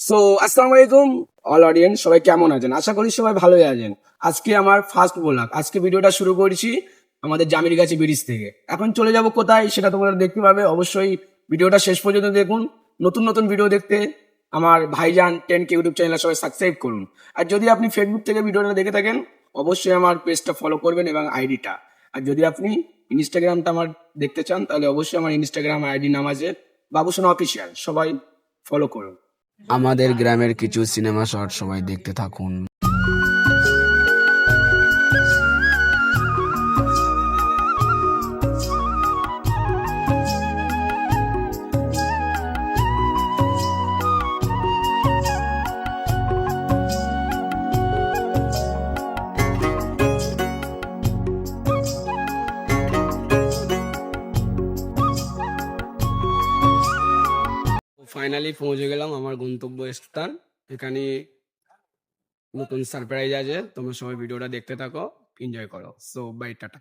So আসসালামু আলাইকুম all audience, সবাই কেমন আছেন? আশা করি সবাই ভালোই আছেন। আজকে আমার ফার্স্ট ব্লগ, আজকে ভিডিওটা শুরু করছি আমাদের জামিরগাছি ব্রিজ থেকে। এখন চলে যাব কোথায় সেটা তোমরা দেখতে পাবে, অবশ্যই ভিডিওটা শেষ পর্যন্ত দেখুন। নতুন নতুন ভিডিও দেখতে আমার ভাইজান 10K ইউটিউব চ্যানেল সবাই সাবস্ক্রাইব করুন। আর যদি আপনি ফেসবুক থেকে ভিডিওটা দেখে থাকেন অবশ্যই আমার পেজটা ফলো করবেন এবং আইডিটা। আর যদি আপনি ইনস্টাগ্রামটা আমার দেখতে চান তাহলে অবশ্যই আমার ইনস্টাগ্রাম আইডি নাম আছে বাবুসোনা অফিসিয়াল, সবাই ফলো করুন। আমাদের গ্রামের কিছু সিনেমা শট সবাই দেখতে থাকুন। ফাইনালি পৌঁছে গেলাম আমার গন্তব্য স্থান। এখানে নতুন সারপ্রাইজ আছে, তোমরা সবাই ভিডিওটা দেখতে থাকো, এনজয় করো। So bye, tata.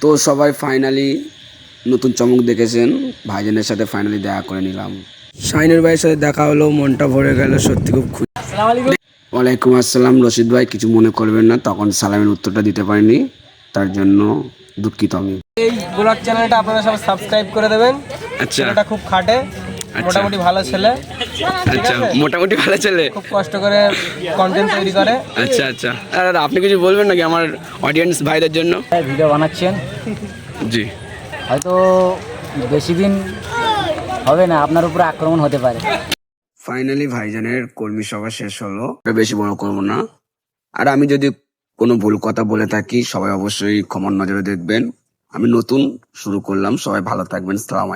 তো সবাই ফাইনালি নতুন চমক দেখেছেন, ভাইজানের সাথে ফাইনালি দেখা করে নিলাম। শাইনের ভাইয়ের সাথে দেখা হলো, মনটা ভরে গেল, সত্যি খুব খুশি। ওয়ালাইকুম আসসালাম। রশিদ ভাই কিছু মনে করবেন না, তখন সালামের উত্তরটা দিতে পারিনি, তার জন্য দুঃখিত আমি। এই ব্লগ চ্যানেলটা আপনারা সবাই সাবস্ক্রাইব করে দেবেন। আচ্ছা, এটা খুব খাটে, মোটামুটি ভালো ছেলে। আচ্ছা, মোটামুটি ভালো চলে, খুব কষ্ট করে কন্টেন্ট তৈরি করে। আচ্ছা আচ্ছা। আর আপনি কিছু বলবেন নাকি আমার অডিয়েন্স ভাইদের জন্য? ভিডিও বানাচ্ছেন, জি, হয়তো বেশি দিন হবে না, আপনার উপরে আক্রমণ হতে পারে। ফাইনালি ভাইজানের কর্মী সভা শেষ হলো, বেশি বড় করবো না। আর আমি যদি কোনো ভুল কথা বলে থাকি সবাই অবশ্যই ক্ষমার নজরে দেখবেন। আমি নতুন শুরু করলাম, সবাই ভালো থাকবেন। সালাম আলাইকুম।